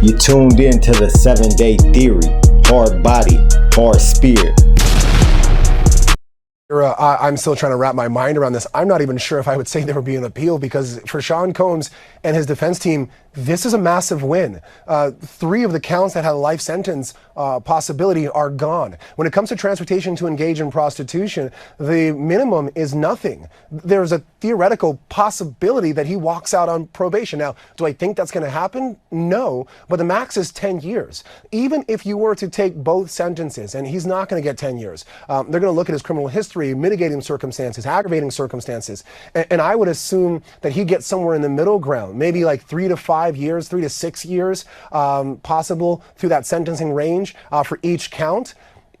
You tuned in to the 7-Day Theory. Hard body, hard spirit. I'm still trying to wrap my mind around this. I'm not even sure if I would say there would be an appeal, because for Sean Combs and his defense team, this is a massive win. 3 of the counts that had a life sentence possibility are gone. When it comes to transportation to engage in prostitution, the minimum is nothing. There's a theoretical possibility that he walks out on probation. Now, do I think that's going to happen? No, but the max is 10 years. Even if you were to take both sentences, and he's not going to get 10 years, they're going to look at his criminal history, mitigating circumstances, aggravating circumstances, and I would assume that he gets somewhere in the middle ground, maybe like 3 to 5 years, 3 to 6 years, possible through that sentencing range for each count.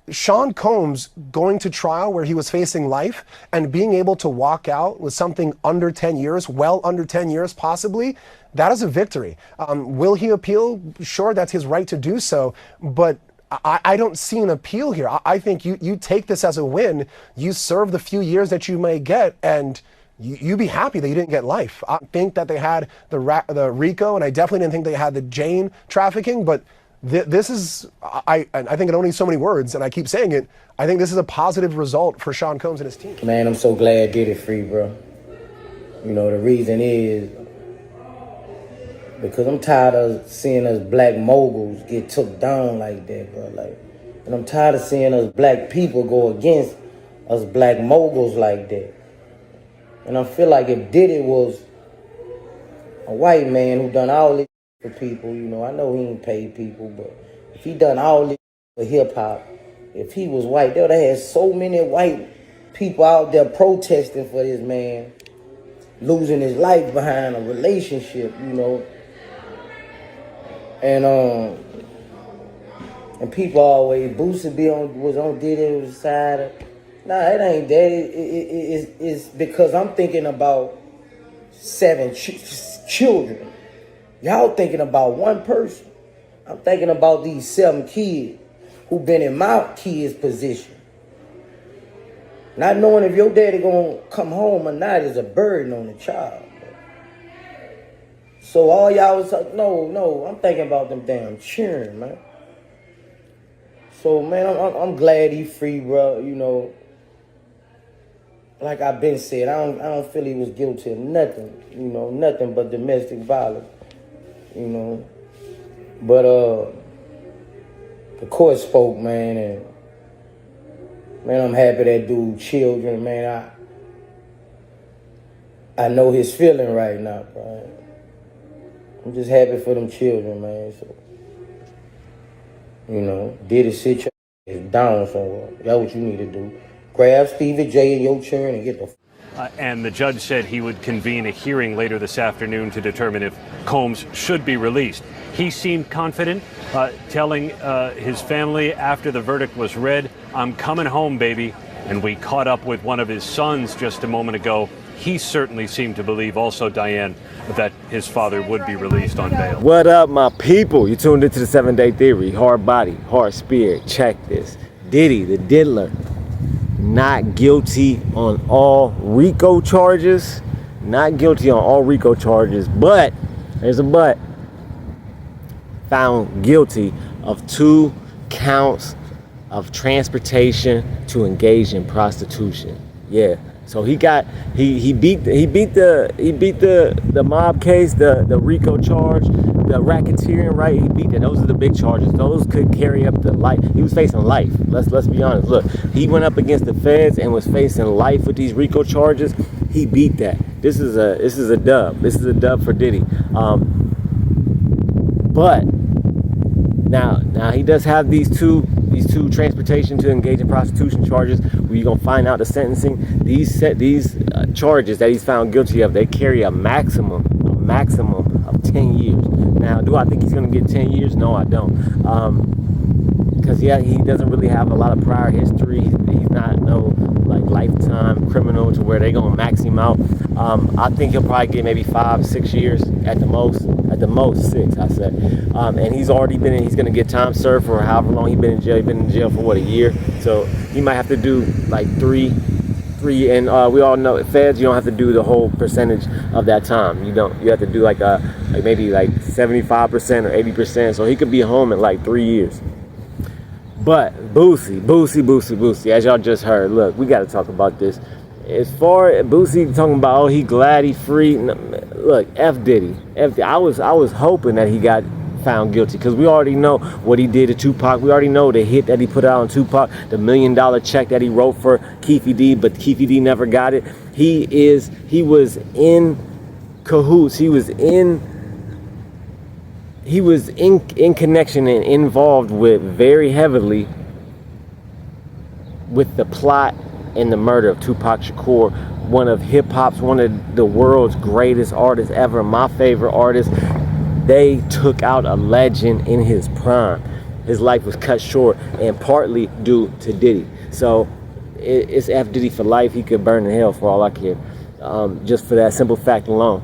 Sean Combs going to trial where he was facing life and being able to walk out with something under 10 years, well under 10 years possibly, that is a victory. Will he appeal? Sure, that's his right to do so, but I don't see an appeal here. I think you take this as a win, you serve the few years that you may get, and you be happy that you didn't get life. I think that they had the RICO, and I definitely didn't think they had the Jane trafficking, but this is, I think in only so many words, and I keep saying it, I think this is a positive result for Sean Combs and his team. Man, I'm so glad Diddy free, bro. You know, the reason is because I'm tired of seeing us black moguls get took down like that, bro. And I'm tired of seeing us black people go against us black moguls like that. And I feel like if Diddy was a white man who done all this for people, you know, I know he ain't paid people, but if he done all this for hip-hop, if he was white, they would have had so many white people out there protesting for this man losing his life behind a relationship, you know. And people always, Boosie was on Diddy's side. Nah, it ain't that. It's because I'm thinking about 7 children. Y'all thinking about one person. I'm thinking about these 7 kids who been in my kid's position. Not knowing if your daddy gonna come home or not is a burden on the child. So all y'all was like, no, I'm thinking about them damn children, man. So, man, I'm glad he free, bro. You know, like I've been said, I don't feel he was guilty of nothing, you know, nothing but domestic violence, you know. But the court spoke, man, and man, I'm happy that dude children, man. I know his feeling right now, bro. I'm just happy for them children, man. So, you know, Diddy sit your ass down somewhere. That's what you need to do. Grab Stevie J and your children and get the and the judge said he would convene a hearing later this afternoon to determine if Combs should be released. He seemed confident, telling his family after the verdict was read, "I'm coming home, baby." And we caught up with one of his sons just a moment ago. He certainly seemed to believe also, Diane, that his father would be released on bail. What up, my people? You tuned into the 7-Day Theory. Hard body, hard spirit. Check this. Diddy, the diddler, not guilty on all RICO charges. Not guilty on all RICO charges, but, there's a but, found guilty of 2 counts of transportation to engage in prostitution. Yeah. So he beat the mob case, the RICO charge, the racketeering, right? He beat that. Those are the big charges. Those could carry up to life. He was facing life. Let's be honest. Look, he went up against the feds and was facing life with these RICO charges. He beat that. This is a dub. This is a dub for Diddy. But now he does have these two transportation to engage in prostitution charges. Where you're gonna find out the sentencing. These charges that he's found guilty of, they carry a maximum of 10 years. Now, do I think he's gonna get 10 years? No, I don't. Because he doesn't really have a lot of prior history. He's not no like lifetime criminal to where they're gonna max him out. I think he'll probably get maybe 5-6 years at the most. At the most 6, I said. And he's gonna get time served for however long he's been in jail. He's been in jail for what, a year? So he might have to do like 3 3, and we all know feds. You don't have to do the whole percentage of that time. You don't. You have to do like maybe like 75% or 80%. So he could be home in like 3 years. But Boosie, as y'all just heard, look, we got to talk about this. As far as Boosie talking about, oh, he glad he free. No, look, F Diddy. I was hoping that he got found guilty, because we already know what he did to Tupac. We already know the hit that he put out on Tupac, the $1 million check that he wrote for Keefy D, but Keefy D never got it. He was in cahoots. He was in connection and involved with very heavily with the plot and the murder of Tupac Shakur, one of hip-hop's, one of the world's greatest artists ever, my favorite artist. They took out a legend in his prime. His life was cut short, and partly due to Diddy. So it's F Diddy for life. He could burn in hell for all I care, just for that simple fact alone.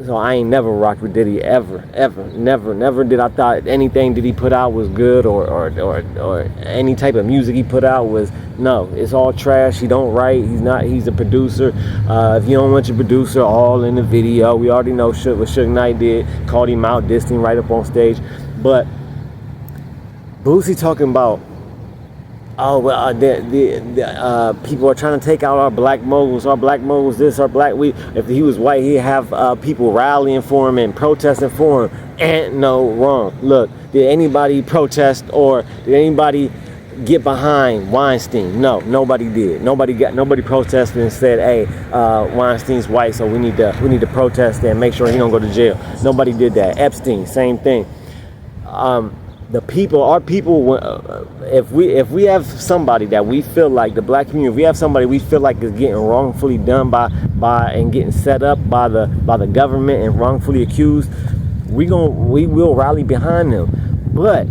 So I ain't never rocked with Diddy ever, never did. I thought anything Diddy put out was good, or any type of music he put out was, no, it's all trash. He don't write. He's a producer. If you don't want your producer, all in the video. We already know what Suge Knight did. Called him out, dissed him right up on stage. But Boosie talking about, oh, well, people are trying to take out our black moguls this, if he was white, he'd have people rallying for him and protesting for him. Ain't no wrong. Look, did anybody protest, or did anybody get behind Weinstein? No, nobody did. Nobody protested and said, hey, Weinstein's white, so we need to protest and make sure he don't go to jail. Nobody did that. Epstein, same thing. Our people, if we have somebody that we feel like, the black community, if we have somebody we feel like is getting wrongfully done by and getting set up by the government and wrongfully accused, we will rally behind them. But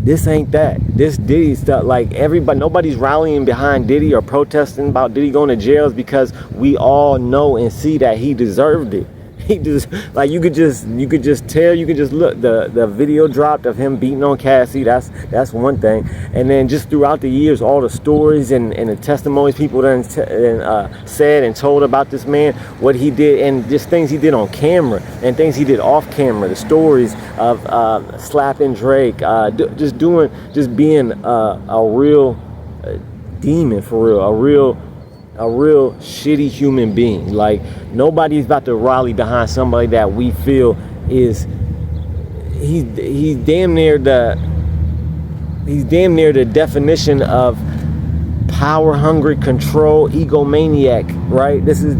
this ain't that. This Diddy stuff, like nobody's rallying behind Diddy or protesting about Diddy going to jail, because we all know and see that he deserved it. He just, like, you could just tell, you could just look, the video dropped of him beating on Cassie. That's one thing. And then just throughout the years, all the stories and the testimonies people said and told about this man, what he did, and just things he did on camera and things he did off camera. The stories of slapping Drake, just being a real demon, for real, a real shitty human being. Like, nobody's about to rally behind somebody that we feel is he's damn near the definition of power hungry, control, egomaniac, right? This is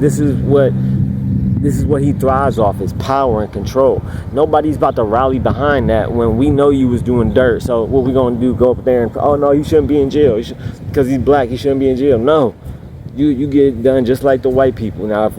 what he thrives off, is power and control. Nobody's about to rally behind that when we know you was doing dirt. So what we gonna do? Go up there and, oh no, you shouldn't be in jail because he's black, he shouldn't be in jail. No. You get done just like the white people. Now, if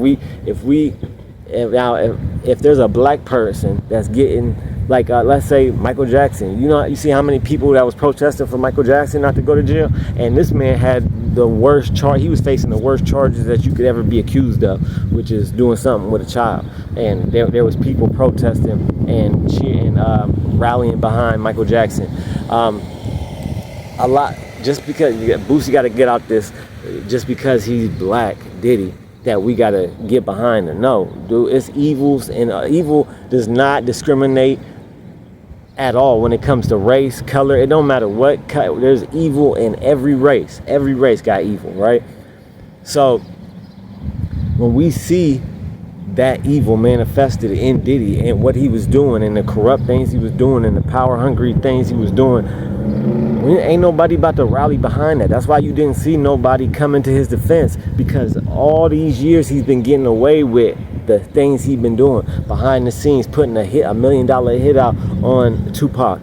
there's a black person that's getting, like, let's say Michael Jackson, you see how many people that was protesting for Michael Jackson not to go to jail, and this man had the worst charge. He was facing the worst charges that you could ever be accused of, which is doing something with a child. And there was people protesting and cheering, rallying behind Michael Jackson. A lot, just because Boosie got to get out this. Just because he's black, Diddy, that we gotta get behind him. No, dude, it's evils, and evil does not discriminate at all when it comes to race, color. It don't matter what. There's evil in every race. Every race got evil, right? So when we see that evil manifested in Diddy and what he was doing, and the corrupt things he was doing, and the power hungry things he was doing, ain't nobody about to rally behind that. That's why you didn't see nobody coming to his defense, because all these years he's been getting away with the things he's been doing behind the scenes, putting a $1 million hit out on Tupac,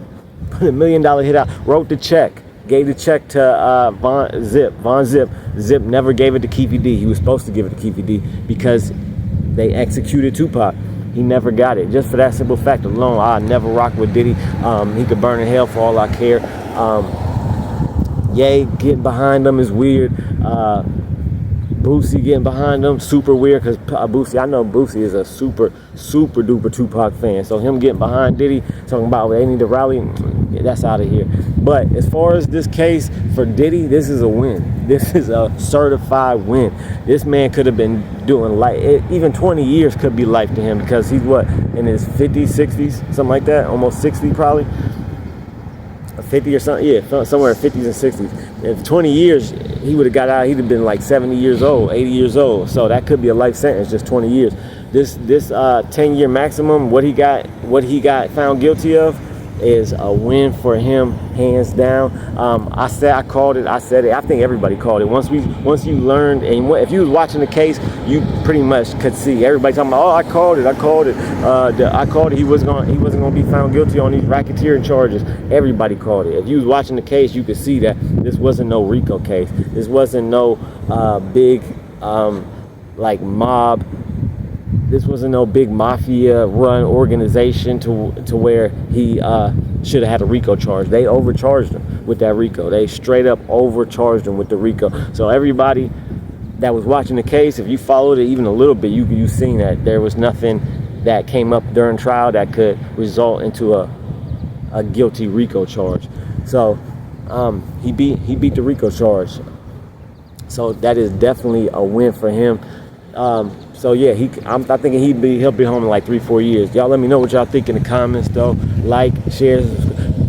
put $1 million hit out, wrote the check, gave the check to Von Zip. Zip never gave it to Keefy D. He was supposed to give it to Keefy D because they executed Tupac. He never got it. Just for that simple fact alone, I never rock with Diddy. He could burn in hell for all I care. Getting behind him is weird. Boosie getting behind him, super weird, because Boosie, I know Boosie is a super duper Tupac fan. So him getting behind Diddy, talking about they need to rally, that's out of here. But as far as this case for Diddy, this is a win. This is a certified win. This man could have been doing even 20 years could be life to him, because he's what, in his 50s, 60s, something like that, almost 60 probably. 50 or something, yeah, somewhere in 50s and 60s. If 20 years, he would have got out, he'd have been like 70 years old, 80 years old. So that could be a life sentence, just 20 years. This 10-year maximum, what he got found guilty of, is a win for him, hands down. I called it. I said it. I think everybody called it. Once you learned, and if you was watching the case, you pretty much could see everybody talking about, oh, I called it. He wasn't gonna be found guilty on these racketeering charges. Everybody called it. If you was watching the case, you could see that this wasn't no RICO case. This wasn't no big like mob. This wasn't no big mafia-run organization to where he should have had a RICO charge. They overcharged him with that RICO. They straight up overcharged him with the RICO. So everybody that was watching the case, if you followed it even a little bit, you seen that there was nothing that came up during trial that could result into a guilty RICO charge. So he beat the RICO charge. So that is definitely a win for him. So yeah, I'm thinking he'll be home in like 3-4 years. Y'all let me know what y'all think in the comments though. Like, share,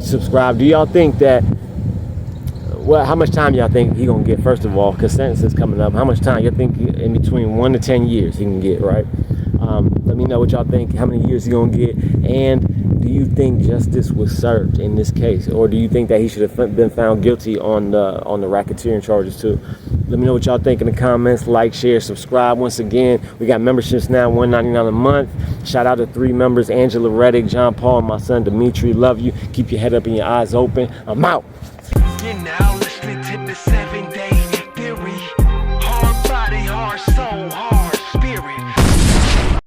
subscribe. Do y'all think that, well, how much time y'all think he gonna get, first of all, because sentence is coming up? How much time y'all think in between 1 to 10 years he can get, right? Let me know what y'all think, how many years he gonna get, and do you think justice was served in this case, or do you think that he should have been found guilty on the racketeering charges too? Let me know what y'all think in the comments. Like, share, subscribe. Once again, we got memberships now, $1.99 a month. Shout out to 3 members: Angela Reddick, John Paul, and my son Dimitri. Love you. Keep your head up and your eyes open. I'm out.